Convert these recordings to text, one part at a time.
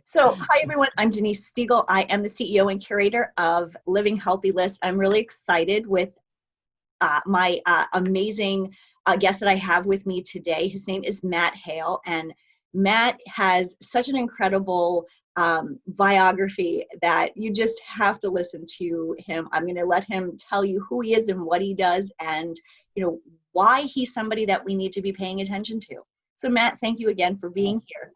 So, hi everyone, I'm Denise Stegall. I am the CEO and curator of Living Healthy List. I'm really excited with my amazing guest that I have with me today. His name is Matt Hale, and Matt has such an incredible biography that you just have to listen to him. I'm going to let him tell you who he is and what he does, and why he's somebody that we need to be paying attention to. So, Matt, thank you again for being here.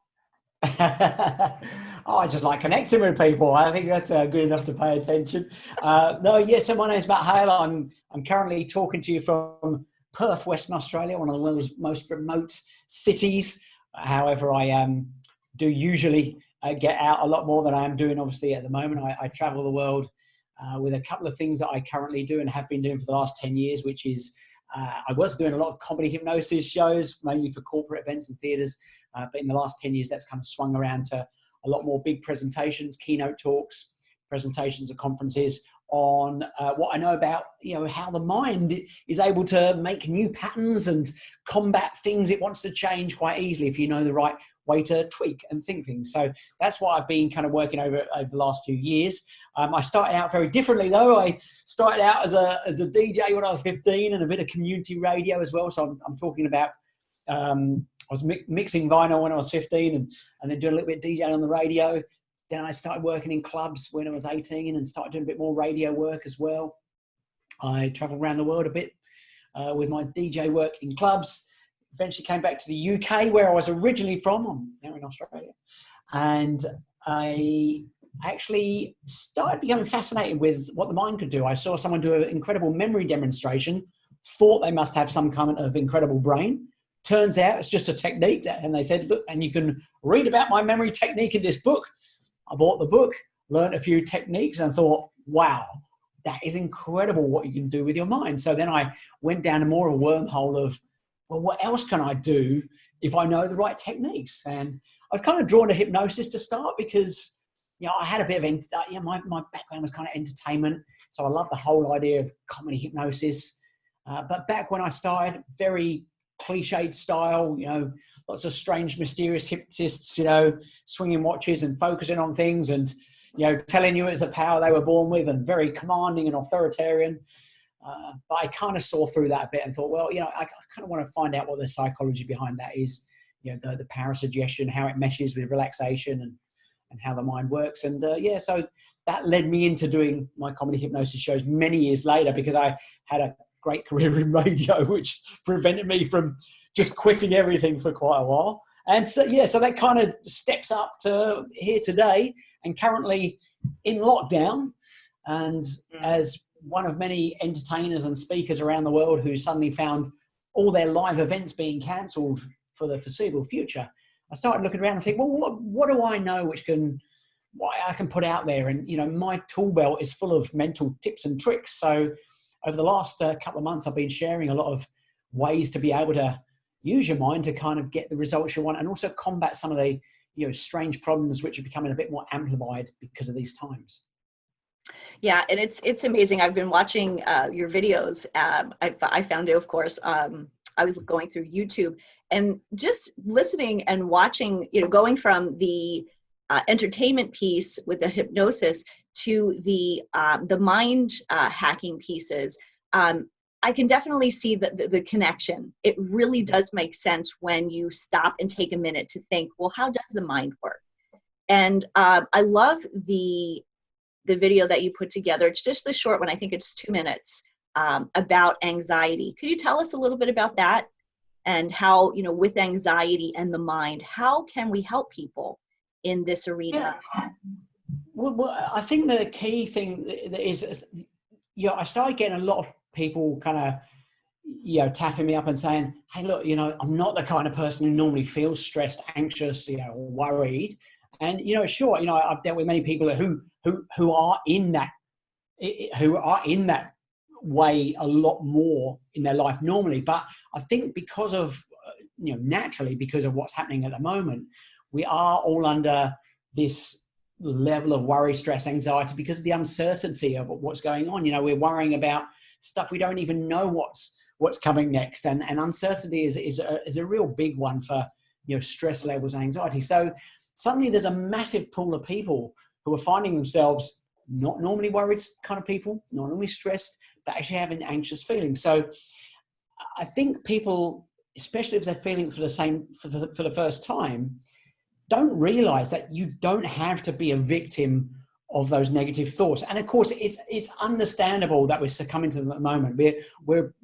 Oh, I just like connecting with people. I think that's good enough to pay attention. So my name's Matt Hale. I'm currently talking to you from Perth, Western Australia, one of the world's most remote cities. However, I do usually get out a lot more than I am doing, obviously, at the moment. I travel the world with a couple of things that I currently do and have been doing for the last 10 years, which is I was doing a lot of comedy hypnosis shows, mainly for corporate events and theatres. But in the last 10 years, that's kind of swung around to a lot more big presentations, keynote talks, presentations at conferences on what I know about, how the mind is able to make new patterns and combat things it wants to change quite easily if you know the right way to tweak and think things. So that's what I've been kind of working over the last few years. I started out very differently though. I started out as a DJ when I was 15 and a bit of community radio as well. So I'm talking about, I was mixing vinyl when I was 15 and then doing a little bit of DJing on the radio. Then I started working in clubs when I was 18 and started doing a bit more radio work as well. I traveled around the world a bit with my DJ work in clubs. Eventually came back to the UK where I was originally from. I'm now in Australia. And I actually started becoming fascinated with what the mind could do. I saw someone do an incredible memory demonstration, thought they must have some kind of incredible brain. Turns out it's just a technique and they said, look, and you can read about my memory technique in this book. I bought the book, learned a few techniques and thought, wow, that is incredible what you can do with your mind. So then I went down a more of a wormhole of, well, what else can I do if I know the right techniques? And I was kind of drawn to hypnosis to start because, I had a bit of, my background was kind of entertainment. So I love the whole idea of comedy hypnosis. But back when I started, very cliched style, lots of strange, mysterious hypnotists, swinging watches and focusing on things and, telling you it's a power they were born with and very commanding and authoritarian. But I kind of saw through that a bit and thought, well, I kind of want to find out what the psychology behind that is, the parasuggestion, how it meshes with relaxation and how the mind works. And so that led me into doing my comedy hypnosis shows many years later because I had a great career in radio, which prevented me from just quitting everything for quite a while. And so that kind of steps up to here today and currently in lockdown. And as one of many entertainers and speakers around the world who suddenly found all their live events being cancelled for the foreseeable future, I started looking around and think, well, what do I know what I can put out there? And, my tool belt is full of mental tips and tricks. So over the last couple of months, I've been sharing a lot of ways to be able to use your mind to kind of get the results you want and also combat some of the, strange problems which are becoming a bit more amplified because of these times. Yeah, and it's amazing. I've been watching your videos. I found it, of course. I was going through YouTube and just listening and watching, going from the entertainment piece with the hypnosis to the mind hacking pieces. I can definitely see the connection. It really does make sense when you stop and take a minute to think, well, how does the mind work? And I love the video that you put together. It's just the short one. I think it's 2 minutes. About anxiety. Could you tell us a little bit about that and how, with anxiety and the mind, how can we help people in this arena? Well, I think the key thing is, I started getting a lot of people kind of, tapping me up and saying, hey, look, I'm not the kind of person who normally feels stressed, anxious, or worried. And, sure, I've dealt with many people who are in that way a lot more in their life normally. But I think because of, naturally, because of what's happening at the moment, we are all under this level of worry, stress, anxiety because of the uncertainty of what's going on. We're worrying about stuff we don't even know what's coming next. And uncertainty is a real big one for, stress levels and anxiety. So suddenly there's a massive pool of people who are finding themselves not normally worried kind of people, not normally stressed, but actually having anxious feelings. So I think people, especially if they're feeling for the first time, don't realize that you don't have to be a victim of those negative thoughts. And of course, it's understandable that we're succumbing to them at the moment. We're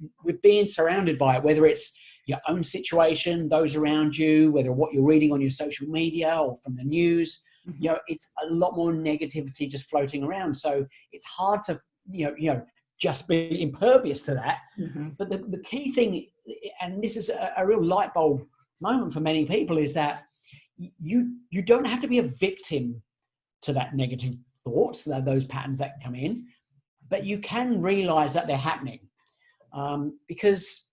being surrounded by it, whether it's your own situation, those around you, whether what you're reading on your social media or from the news. You know, it's a lot more negativity just floating around. So it's hard to, you know, just be impervious to that. But the key thing, and this is a real light bulb moment for many people, is that you don't have to be a victim to that negative thoughts, those patterns that come in, but you can realize that they're happening, because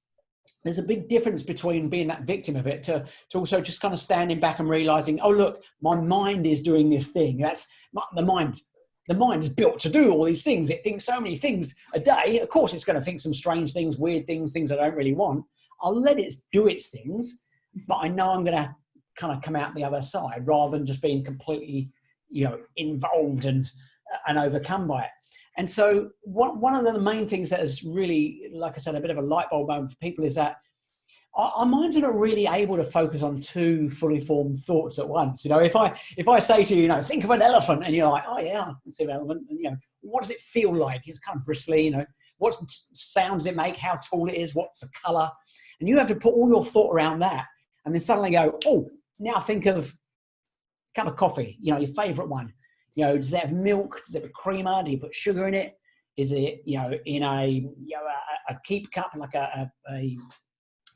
there's a big difference between being that victim of it to also just kind of standing back and realizing, oh, look, my mind is doing this thing. That's the mind. The mind is built to do all these things. It thinks so many things a day. Of course, it's going to think some strange things, weird things, things I don't really want. I'll let it do its things, but I know I'm going to kind of come out the other side rather than just being completely, you know, involved and overcome by it. And so one of the main things that is really, like I said, a bit of a light bulb moment for people is that our minds are not really able to focus on two fully formed thoughts at once. You know, if I say to you, you know, think of an elephant, and you're like, oh yeah, I can see an elephant. And, you know, what does it feel like? It's kind of bristly. You know, what sounds does it make? How tall it is? What's the color? And you have to put all your thought around that, and then suddenly go, oh, now think of a cup of coffee. You know, your favorite one. You know, does it have milk? Does it have a creamer? Do you put sugar in it? Is it, you know, in a keep cup, like a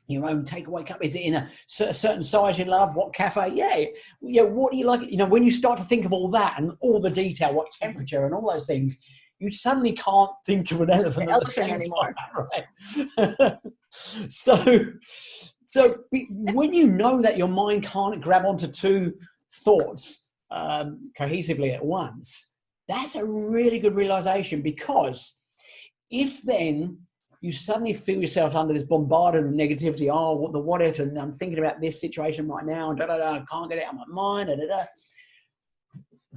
your own takeaway cup? Is it in a certain size you love? What cafe? Yeah. You know, what do you like? You know, when you start to think of all that and all the detail, what temperature and all those things, you suddenly can't think of an elephant at the same anymore. Time, right? So when you know that your mind can't grab onto two thoughts cohesively at once, that's a really good realization, because if then you suddenly feel yourself under this bombardment of negativity, oh, what the what if, and I'm thinking about this situation right now, and I can't get it out of my mind,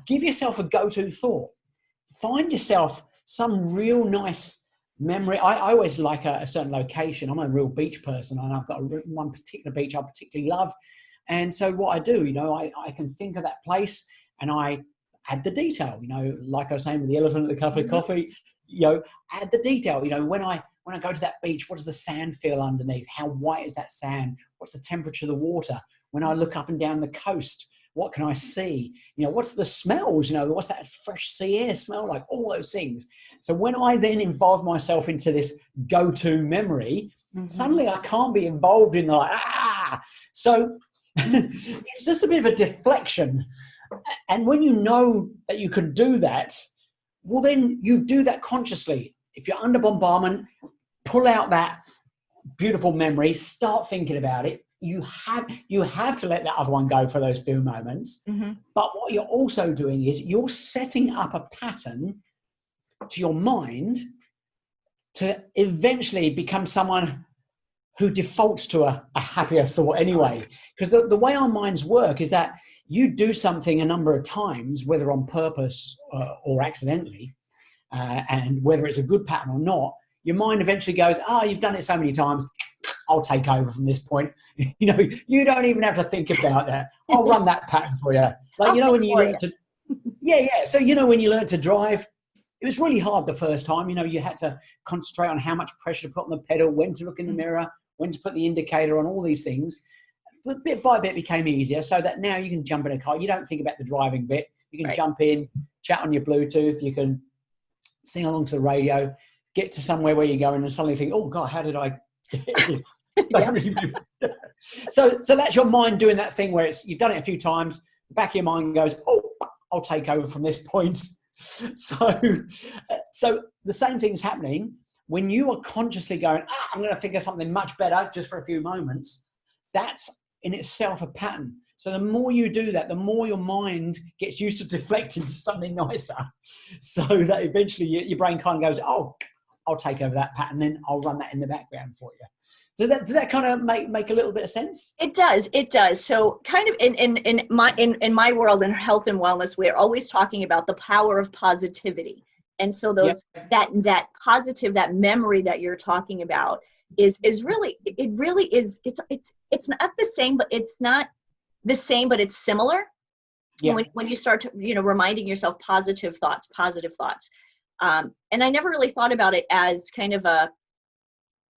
give yourself a go-to thought. Find yourself some real nice memory. I always like a certain location. I'm a real beach person, and I've got one particular beach I particularly love. And so what I do, you know, I can think of that place and I add the detail, you know, like I was saying with the elephant at the cup of coffee, you know, add the detail. You know, when I go to that beach, what does the sand feel underneath? How white is that sand? What's the temperature of the water? When I look up and down the coast, what can I see? You know, what's the smells? You know, what's that fresh sea air smell like? All those things. So when I then involve myself into this go-to memory, suddenly I can't be involved in So it's just a bit of a deflection. And when you know that you can do that, well, then you do that consciously. If you're under bombardment, pull out that beautiful memory, start thinking about it. You have to let that other one go for those few moments. But what you're also doing is you're setting up a pattern to your mind to eventually become someone who defaults to a happier thought anyway. Because the way our minds work is that you do something a number of times, whether on purpose or accidentally, and whether it's a good pattern or not, your mind eventually goes, you've done it so many times, I'll take over from this point. You know, you don't even have to think about that. I'll run that pattern for you. Like, you know, when you learn to, So, you know, when you learn to drive, it was really hard the first time. You know, you had to concentrate on how much pressure to put on the pedal, when to look in the mirror, when to put the indicator on, all these things. But bit by bit became easier, so that now you can jump in a car. You don't think about the driving bit. You can jump in, chat on your Bluetooth. You can sing along to the radio, get to somewhere where you're going, and suddenly think, oh God, how did I get here? So that's your mind doing that thing where you've done it a few times. The back of your mind goes, oh, I'll take over from this point. So the same thing's happening when you are consciously going, I'm going to think of something much better just for a few moments. That's in itself a pattern. So the more you do that, the more your mind gets used to deflecting to something nicer. So that eventually your brain kind of goes, oh, I'll take over that pattern, then I'll run that in the background for you. Does that kind of make a little bit of sense? It does. It does. So kind of in my world, in health and wellness, we're always talking about the power of positivity. And so Yeah. that positive, that memory that you're talking about is really, it really is, it's not the same, but it's not the same, but it's similar. Yeah. When you start to, reminding yourself positive thoughts. And I never really thought about it as kind of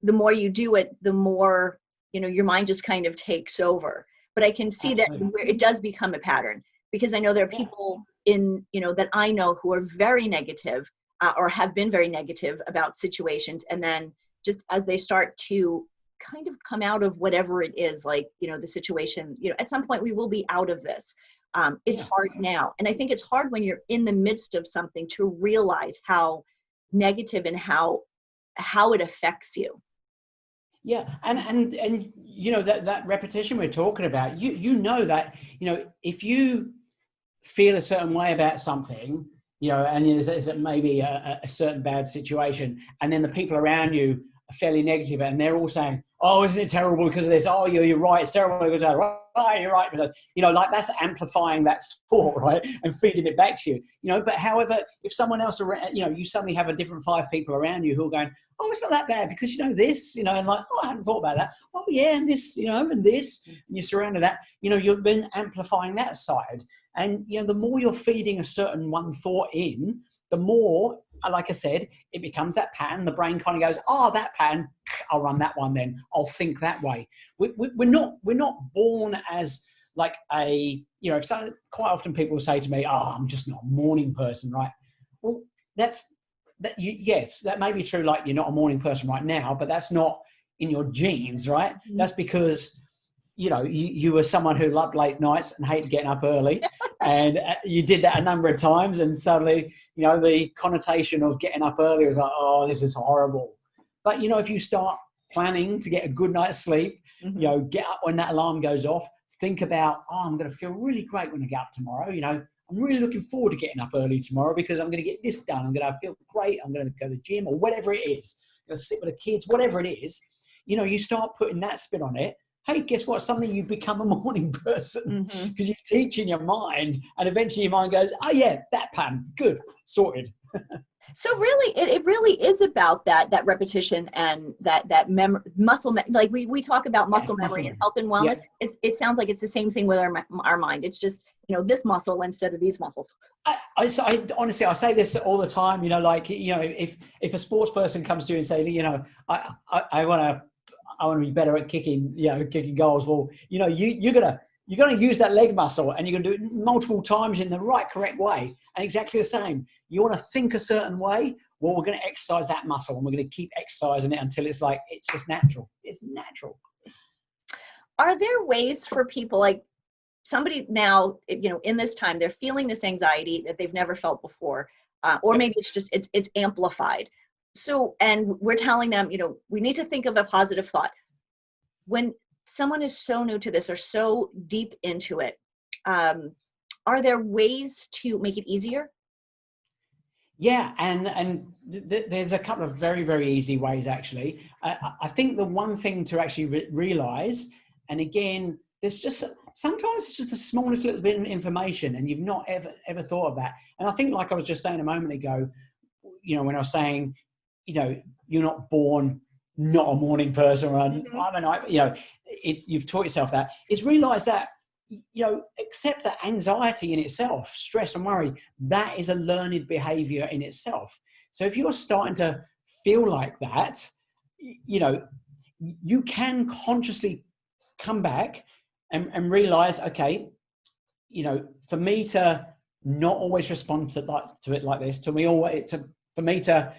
the more you do it, the more, your mind just kind of takes over. But I can see that where it does become a pattern, because I know there are people that I know who are very negative or have been very negative about situations. And then just as they start to kind of come out of whatever it is, like, the situation, at some point we will be out of this. It's hard now. And I think it's hard when you're in the midst of something to realize how negative and how it affects you. Yeah, and that repetition we're talking about, that if you feel a certain way about something, and is it maybe a certain bad situation, and then the people around you are fairly negative, and they're all saying, "Oh, isn't it terrible because of this? Oh, you're right, it's terrible because of that. Right, you're right." Like that's amplifying that thought, right, and feeding it back to you. But however, if someone else around, you suddenly have a different 5 people around you who are going, "Oh, it's not that bad because this," and like, "Oh, I hadn't thought about that. Oh, yeah, and this, and this," and you're surrounded that. You've been amplifying that side, and the more you're feeding a certain one thought in, the more, like I said, it becomes that pattern. The brain kind of goes, "Oh, that pattern, I'll run that one then. I'll think that way." We're not born as like a, quite often people say to me, "Oh, I'm just not a morning person," right? Well, yes, that may be true. Like you're not a morning person right now, but that's not in your genes, right? Mm-hmm. That's because, you were someone who loved late nights and hated getting up early. And you did that a number of times, and suddenly, the connotation of getting up early was like, "Oh, this is horrible." But, if you start planning to get a good night's sleep, mm-hmm. Get up when that alarm goes off, think about, "Oh, I'm going to feel really great when I get up tomorrow. I'm really looking forward to getting up early tomorrow because I'm going to get this done. I'm going to feel great. I'm going to go to the gym," or whatever it is. I'm going to sit with the kids, whatever it is. You start putting that spin on it. Hey, guess what? Suddenly you become a morning person because you're teaching your mind, and eventually your mind goes, "Oh yeah, that pattern, good, sorted." So really, it really is about that repetition and that muscle. Like we talk about muscle memory and health and wellness. Yeah. It sounds like it's the same thing with our mind. It's just this muscle instead of these muscles. I honestly, I say this all the time. If a sports person comes to you and say, I want to be better at kicking goals. Well, you're gonna use that leg muscle, and you're gonna do it multiple times in the right, correct way. And exactly the same. You want to think a certain way. Well, we're going to exercise that muscle, and we're going to keep exercising it until it's like it's just natural. It's natural. Are there ways for people, like somebody now, in this time, they're feeling this anxiety that they've never felt before, or maybe it's just it's amplified. So, and we're telling them, we need to think of a positive thought. When someone is so new to this or so deep into it, are there ways to make it easier? Yeah, and there's a couple of very, very easy ways, actually. I think the one thing to actually realize, and again, sometimes it's just the smallest little bit of information, and you've not ever thought of that. And I think, like I was just saying a moment ago, when I was saying, you're not born not a morning person, or I'm a night, you've taught yourself that. It's realized that, accept that anxiety in itself, stress and worry, that is a learned behavior in itself. So if you're starting to feel like that, you can consciously come back and realize, okay, for me to not always respond to it like this, for me to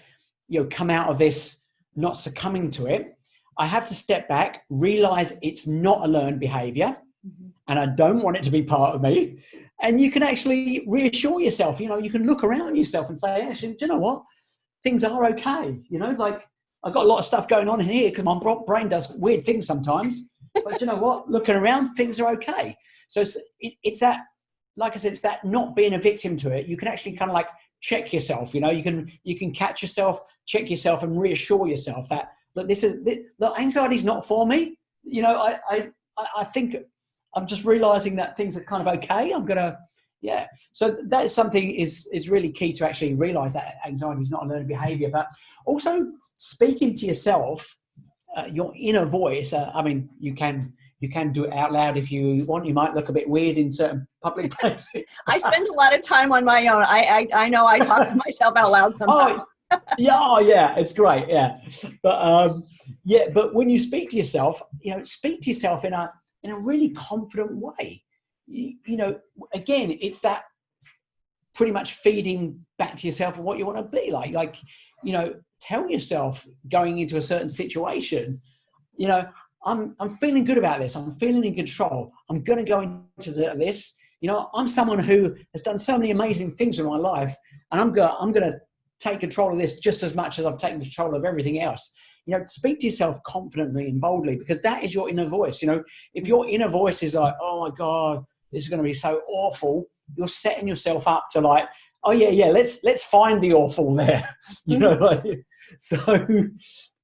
come out of this, not succumbing to it, I have to step back, realize it's not a learned behavior, and I don't want it to be part of me. And you can actually reassure yourself, you can look around yourself and say, actually, do you know what? Things are okay. Like, I've got a lot of stuff going on in here because my brain does weird things sometimes. But you know what? Looking around, things are okay. So it's that, like I said, it's that not being a victim to it. You can actually kind of like check yourself, you can catch yourself, check yourself, and reassure yourself that, look, look, anxiety is not for me. You know, I think I'm just realizing that things are kind of okay. I'm gonna, yeah. So that's something is really key to actually realize that anxiety is not a learned behavior, but also speaking to yourself, your inner voice. I mean, you can do it out loud if you want. You might look a bit weird in certain public places. I spend a lot of time on my own. I know I talk to myself out loud sometimes. Yeah, oh, yeah, it's great. Yeah, but when you speak to yourself, you know, speak to yourself in a really confident way. You know, again, it's that pretty much feeding back to yourself of what you want to be like. Like, you know, tell yourself going into a certain situation, you know, I'm feeling good about this. I'm feeling in control. I'm going to go into this. You know, I'm someone who has done so many amazing things in my life, and I'm going to take control of this just as much as I've taken control of everything else. You know, speak to yourself confidently and boldly, because that is your inner voice. You know, if your inner voice is like, oh my God, this is going to be so awful, you're setting yourself up to like, oh yeah, let's find the awful there. You know, like, so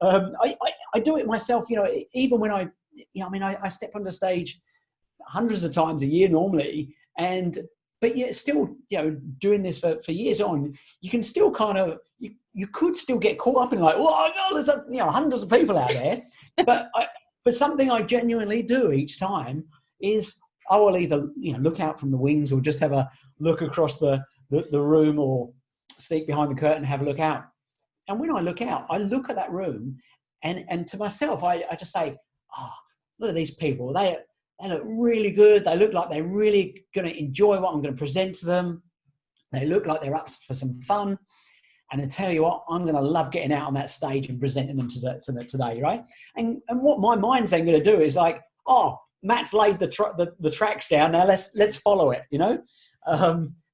I do it myself. You know, even when I step on the stage hundreds of times a year normally, but yet still, you know, doing this for years on, you can still kind of, you could still get caught up in like, oh no, there's hundreds of people out there. but something I genuinely do each time is I will either, you know, look out from the wings or just have a look across the room, or sneak behind the curtain and have a look out. And when I look out, I look at that room and to myself, I just say, oh, look at these people. They look really good. They look like they're really going to enjoy what I'm going to present to them. They look like they're up for some fun. And I tell you what, I'm going to love getting out on that stage and presenting them to them today, right? And what my mind's then going to do is like, oh, Matt's laid the tracks down. Now let's follow it, you know.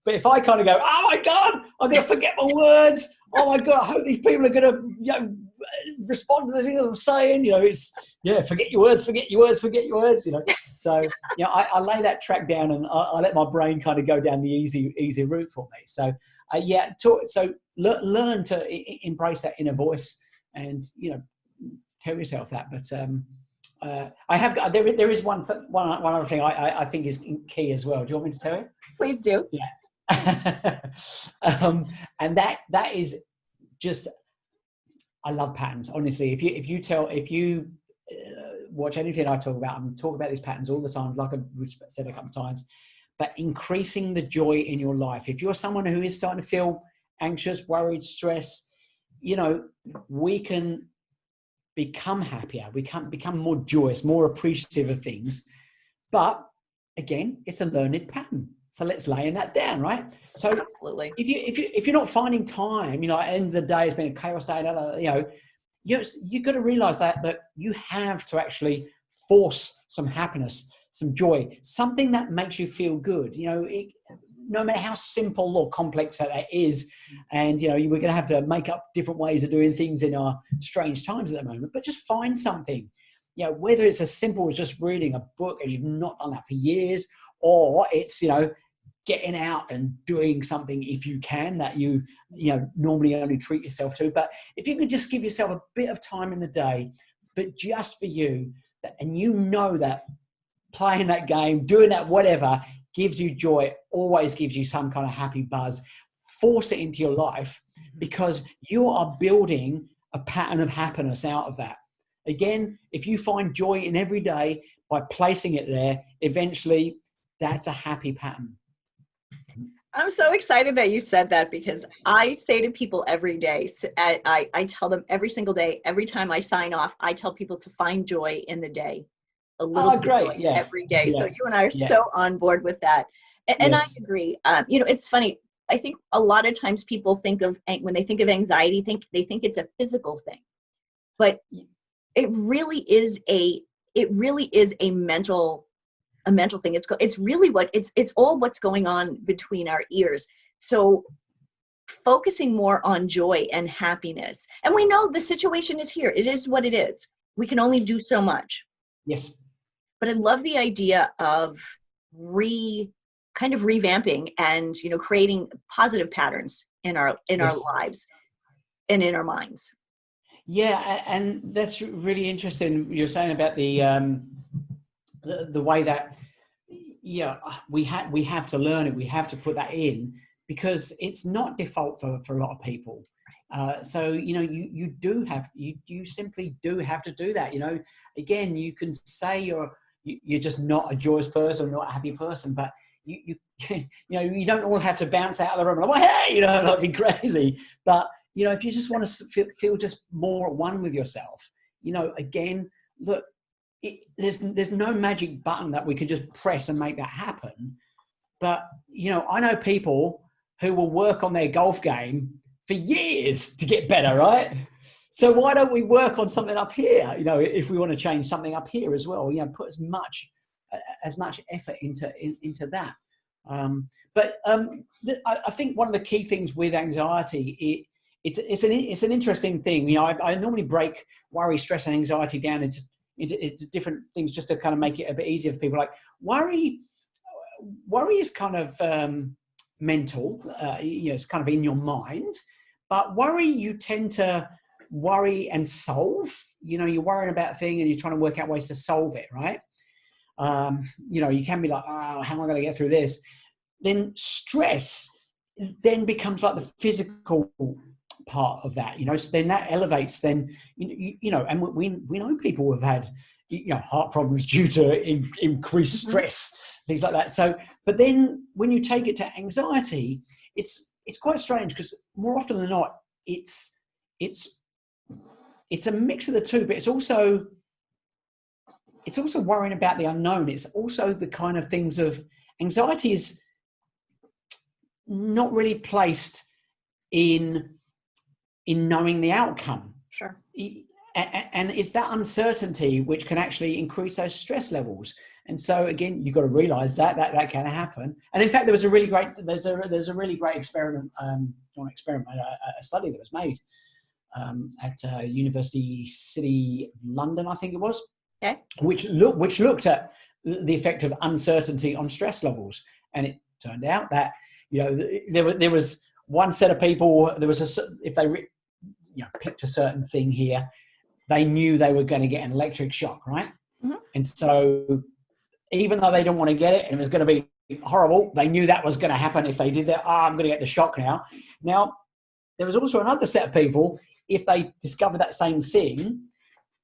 But if I kind of go, oh my God, I'm going to forget my words. Oh my God, I hope these people are going to, you know, respond to the thing I'm saying. You know, it's, yeah, forget your words, you know. So, you know, I lay that track down, and I let my brain kind of go down the easy route for me. So, learn to embrace that inner voice, and, you know, tell yourself that. But I have got, there is one other thing I think is key as well. Do you want me to tell you? Please do. Yeah. And that is just, I love patterns. Honestly, if you watch anything I talk about, I'm talking about these patterns all the time, like I've said a couple of times. But increasing the joy in your life. If you're someone who is starting to feel anxious, worried, stressed, you know, we can become happier. We can become more joyous, more appreciative of things. But again, it's a learned pattern. So let's lay that down, right? So absolutely, if you're not finding time, you know, at the end of the day, it's been a chaos day, you know, you've got to realize that you have to actually force some happiness, some joy, something that makes you feel good. You know, no matter how simple or complex that is, and, you know, we're going to have to make up different ways of doing things in our strange times at the moment, but just find something, you know, whether it's as simple as just reading a book and you've not done that for years, or it's, you know, getting out and doing something, if you can, that you know, normally only treat yourself to. But if you could just give yourself a bit of time in the day, but just for you, and you know that playing that game, doing that, whatever, gives you joy, always gives you some kind of happy buzz, force it into your life, because you are building a pattern of happiness out of that. Again, if you find joy in every day by placing it there, eventually that's a happy pattern. I'm so excited that you said that, because I say to people every day, I tell them every single day, every time I sign off, I tell people to find joy in the day, a little bit of joy every day. So you and I are so on board with that. And I agree. You know, it's funny. I think a lot of times people think of, when they think of anxiety, they think it's a physical thing, but it really is a mental thing. It's really it's all what's going on between our ears. So focusing more on joy and happiness. And we know the situation is here. It is what it is. We can only do so much. Yes. But I love the idea of kind of revamping and, you know, creating positive patterns in our lives and in our minds. And that's really interesting. You're saying about the way that we have to learn it. We have to put that in because it's not default for a lot of people. So you simply do have to do that. Again, you can say you're just not a joyous person, not a happy person, but you you don't all have to bounce out of the room like, well, hey, not be crazy. But if you just want to feel just more at one with yourself, again, look, there's no magic button that we can just press and make that happen. But I know people who will work on their golf game for years to get better, right? So why don't we work on something up here? If we want to change something up here as well, put as much effort into that. I think one of the key things with anxiety, it's an interesting thing. I normally break worry, stress, and anxiety down into different things just to kind of make it a bit easier for people. Like worry is kind of mental. It's kind of in your mind. But worry, you tend to worry and solve. You're worrying about a thing and you're trying to work out ways to solve it, right? You can be like, oh, how am I going to get through this? Then stress then becomes like the physical part of that, so then that elevates, then, and we know people who have had, heart problems due to increased stress, things like that. So, but then when you take it to anxiety, it's quite strange because more often than not, it's a mix of the two, but it's also worrying about the unknown. It's also the kind of things of anxiety is not really placed in knowing the outcome. Sure. And it's that uncertainty which can actually increase those stress levels. And so again, you've got to realize that can happen. And in fact, there's a really great experiment, a study that was made at University City London, I think it was. Okay. Which looked at the effect of uncertainty on stress levels. And it turned out that, there was one set of people, if they picked a certain thing here, they knew they were going to get an electric shock, right? Mm-hmm. And so even though they didn't want to get it and it was going to be horrible, they knew that was going to happen if they did that. I'm going to get the shock now. Now, there was also another set of people, if they discovered that same thing,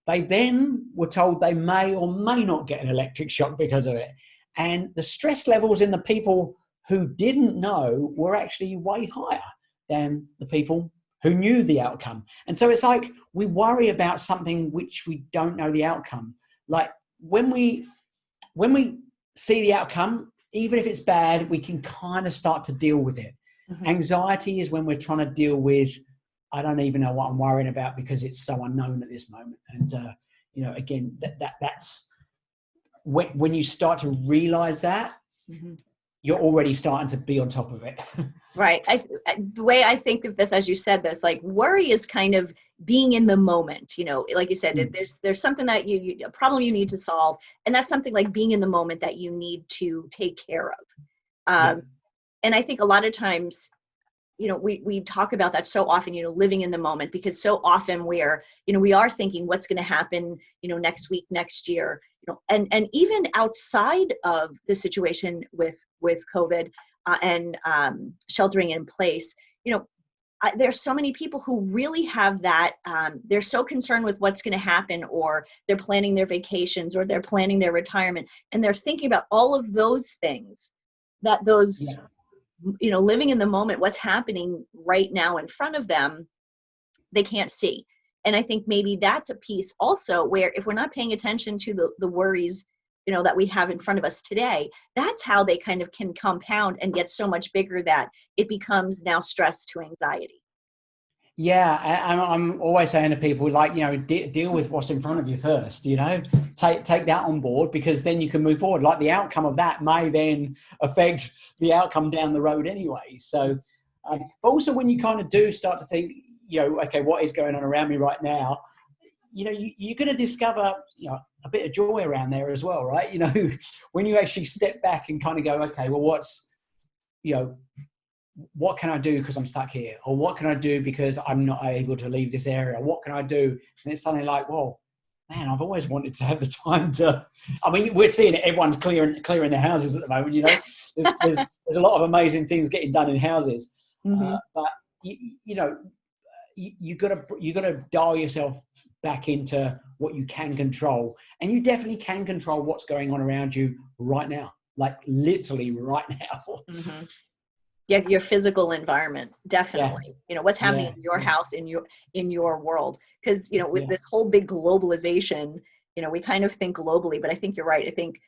they then were told they may or may not get an electric shock because of it. And the stress levels in the people who didn't know were actually way higher than the people who knew the outcome. And so it's like we worry about something which we don't know the outcome. Like when we see the outcome, even if it's bad, we can kind of start to deal with it. Mm-hmm. Anxiety is when we're trying to deal with, I don't even know what I'm worrying about because it's so unknown at this moment. And, again, that's when you start to realize that, mm-hmm. you're already starting to be on top of it. Right. The way I think of this, as you said this, like worry is kind of being in the moment, like you said, there's something that a problem you need to solve. And that's something like being in the moment that you need to take care of. And I think a lot of times, we talk about that so often, living in the moment, because so often we are thinking what's going to happen, next week, next year, and even outside of the situation with COVID and sheltering in place, there's so many people who really have that. They're so concerned with what's going to happen, or they're planning their vacations, or they're planning their retirement, and they're thinking about all of those things that those. Yeah. Living in the moment, what's happening right now in front of them, they can't see. And I think maybe that's a piece also where if we're not paying attention to the worries, that we have in front of us today, that's how they kind of can compound and get so much bigger that it becomes now stress to anxiety. Yeah, I'm always saying to people, like, deal with what's in front of you first, take that on board, because then you can move forward. Like the outcome of that may then affect the outcome down the road anyway. So, but also when you kind of do start to think, okay, what is going on around me right now? You're going to discover, a bit of joy around there as well, right? When you actually step back and kind of go, okay, well, what can I do because I'm stuck here? Or what can I do because I'm not able to leave this area? What can I do? And it's suddenly like, well, man, I've always wanted to have the time to, I mean, we're seeing it, everyone's clearing their houses at the moment, you know, there's a lot of amazing things getting done in houses. But you know, you gotta dial yourself back into what you can control, and you definitely can control what's going on around you right now, like literally right now. Yeah, your physical environment, definitely. You know, what's happening in your house, in your world. Because, you know, with this whole big globalization, you know, we kind of think globally, but I think you're right. I think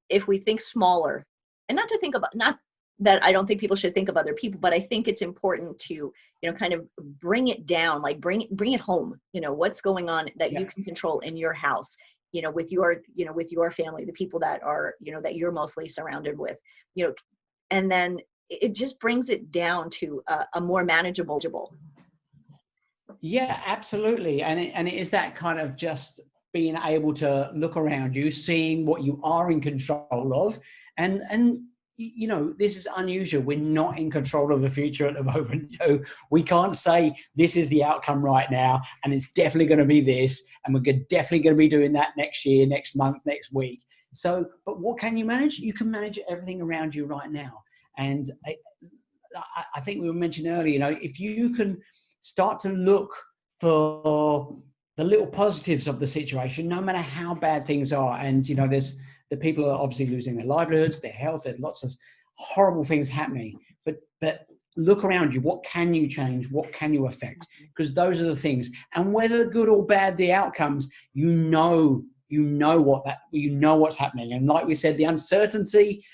if we think smaller, and not to think about, not that I don't think people should think of other people, but I think it's important to, you know, kind of bring it down, like bring it home, you know, what's going on that you can control in your house, you know, with your family, the people that are, you know, that you're mostly surrounded with, you know, and then it just brings it down to a more manageable. Yeah, absolutely. And it is that kind of just being able to look around you, seeing what you are in control of. And you know, this is unusual. We're not in control of the future at the moment. You know, we can't say this is the outcome right now, and it's definitely going to be this, and we're definitely going to be doing that next year, next month, next week. So, but what can you manage? You can manage everything around you right now. And I think we were mentioning earlier, you know, if you can start to look for the little positives of the situation, no matter how bad things are. And, you know, there's the people are obviously losing their livelihoods, their health, there's lots of horrible things happening, but look around you. What can you change? What can you affect? Because those are the things. And whether good or bad the outcomes, you know what's happening. And like we said, the uncertainty,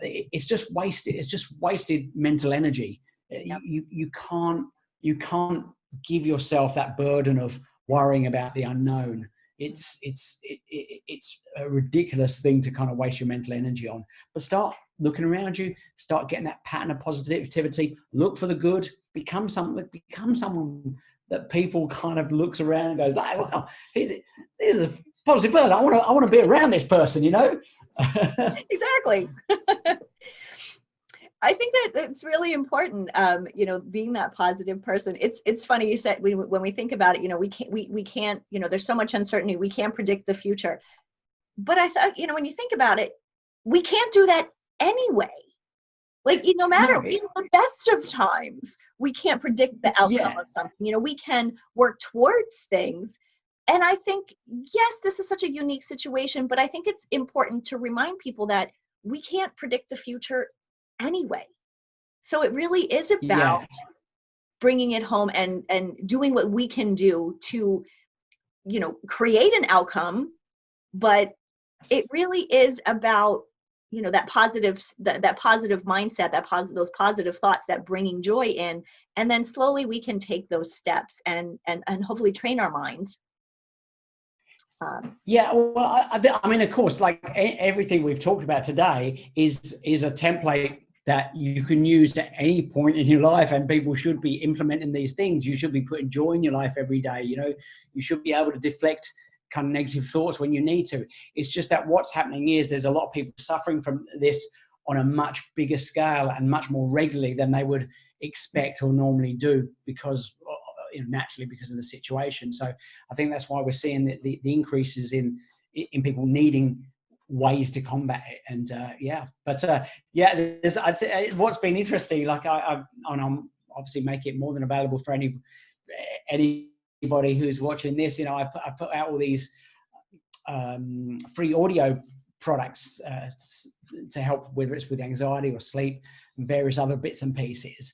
it's just wasted. It's just wasted mental energy. You can't give yourself that burden of worrying about the unknown. It's a ridiculous thing to kind of waste your mental energy on. But start looking around you, start getting that pattern of positivity, look for the good, become someone that people kind of looks around and goes, like, well, this is a positive person. I want to be around this person, you know? Exactly. I think that it's really important, you know, being that positive person. It's funny you said when we think about it, you know, we can't, you know, there's so much uncertainty. We can't predict the future. But I thought, you know, when you think about it, we can't do that anyway. Like, no matter in the best of times, we can't predict the outcome of something. You know, we can work towards things. And I think, yes, this is such a unique situation, but I think it's important to remind people that we can't predict the future anyway. So it really is about bringing it home and doing what we can do to, you know, create an outcome. But it really is about, you know, that positive mindset, those positive thoughts, that bringing joy in, and then slowly we can take those steps and hopefully train our minds. Yeah, well, I mean, of course, like everything we've talked about today is a template that you can use at any point in your life, and people should be implementing these things. You should be putting joy in your life every day. You know, you should be able to deflect kind of negative thoughts when you need to. It's just that what's happening is there's a lot of people suffering from this on a much bigger scale and much more regularly than they would expect or normally do, because naturally, because of the situation. So I think that's why we're seeing the increases in people needing ways to combat it. And what's been interesting, like I'm obviously make it more than available for anybody who's watching this. You know, I put out all these free audio products to help, whether it's with anxiety or sleep and various other bits and pieces.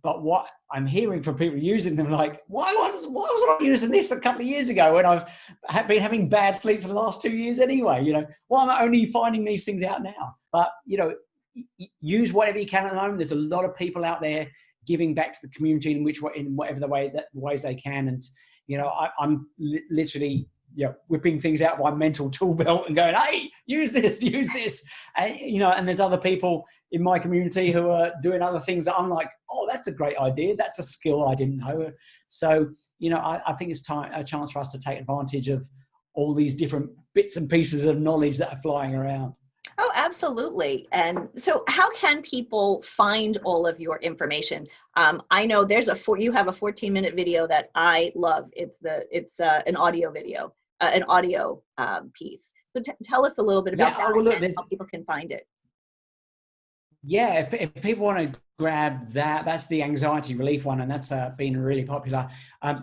But what I'm hearing from people using them, like, why was I using this a couple of years ago when I've been having bad sleep for the last 2 years anyway? You know, why am I only finding these things out now? But, you know, use whatever you can at the moment. There's a lot of people out there giving back to the community in whatever ways they can. And, you know, I'm literally, you know, whipping things out my mental tool belt and going, hey, use this. And, you know, and there's other people in my community who are doing other things that I'm like, oh, that's a great idea. That's a skill I didn't know. So, you know, I think it's a chance for us to take advantage of all these different bits and pieces of knowledge that are flying around. Oh, absolutely. And so how can people find all of your information? I know there's you have a 14-minute video that I love. It's an audio video, an audio piece. So tell us a little bit Yeah. about Oh, that well, look, and how people can find it. yeah, if people want to grab that, that's the anxiety relief one, and that's been really popular.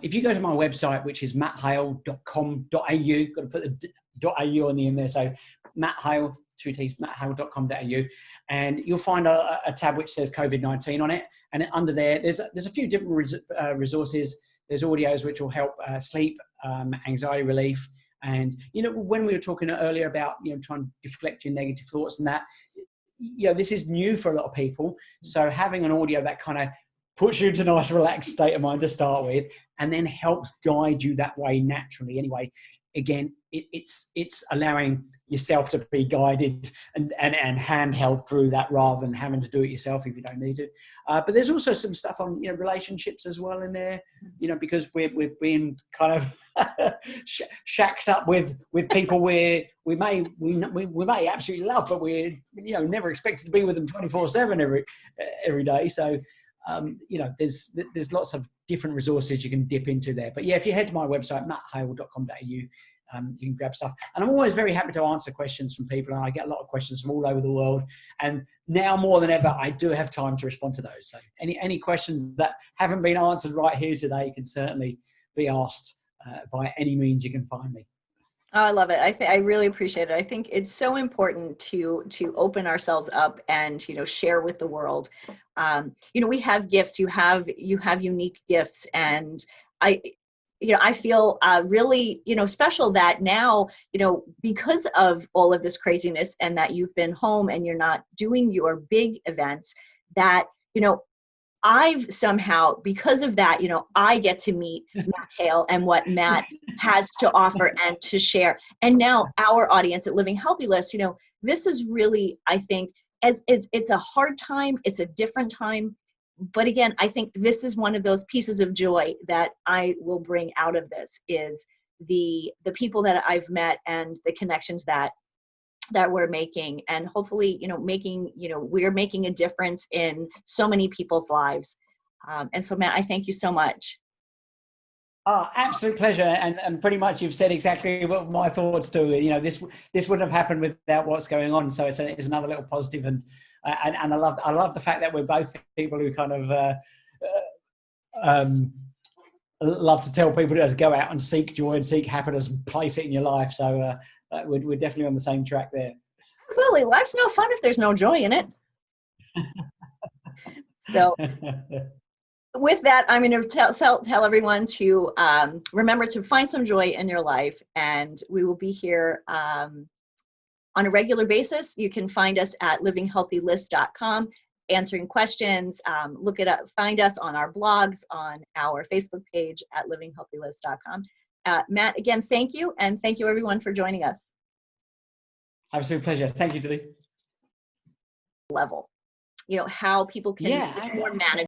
If you go to my website, which is matthale.com.au, got to put the .au on the end there, so Matt Hale, 2T's, matthale.com.au, and you'll find a tab which says COVID-19 on it, and under there, there's a few different resources. There's audios which will help sleep, anxiety relief, and when we were talking earlier about trying to deflect your negative thoughts and that, this is new for a lot of people. So having an audio that kind of puts you into a nice relaxed state of mind to start with, and then helps guide you that way naturally. Anyway, again, it's allowing yourself to be guided and handheld through that rather than having to do it yourself if you don't need to. But there's also some stuff on relationships as well in there, because we're being kind of shacked up with people we may absolutely love, but we're never expected to be with them 24/7 every day. So there's lots of different resources you can dip into there. But yeah, if you head to my website, matthale.com.au, you can grab stuff. And I'm always very happy to answer questions from people, and I get a lot of questions from all over the world. And now more than ever, I do have time to respond to those. So any questions that haven't been answered right here today can certainly be asked by any means you can find me. Oh, I love it. I really appreciate it. I think it's so important to open ourselves up and share with the world. We have gifts. You have unique gifts, and I feel really special that now because of all of this craziness and that you've been home and you're not doing your big events, that I've somehow, because of that, I get to meet Matt Hale and what Matt has to offer and to share. And now our audience at Living Healthy List, this is really, I think, as it's a hard time, it's a different time. But again, I think this is one of those pieces of joy that I will bring out of this is the people that I've met and the connections that we're making, and hopefully we're making a difference in so many people's lives. And so Matt, I thank you so much. Oh, absolute pleasure. And pretty much you've said exactly what my thoughts do. This wouldn't have happened without what's going on. So it's another little positive. And I love the fact that we're both people who kind of love to tell people to go out and seek joy and seek happiness and place it in your life. So we're definitely on the same track there. Absolutely. Life's no fun if there's no joy in it. So with that, I'm going to tell everyone to remember to find some joy in your life, and we will be here on a regular basis. You can find us at livinghealthylist.com, answering questions. Look it up, find us on our blogs, on our Facebook page at livinghealthylist.com. Matt, again, thank you, and thank you everyone for joining us. Absolute pleasure. Thank you, Denise. Level, how people can be more manageable.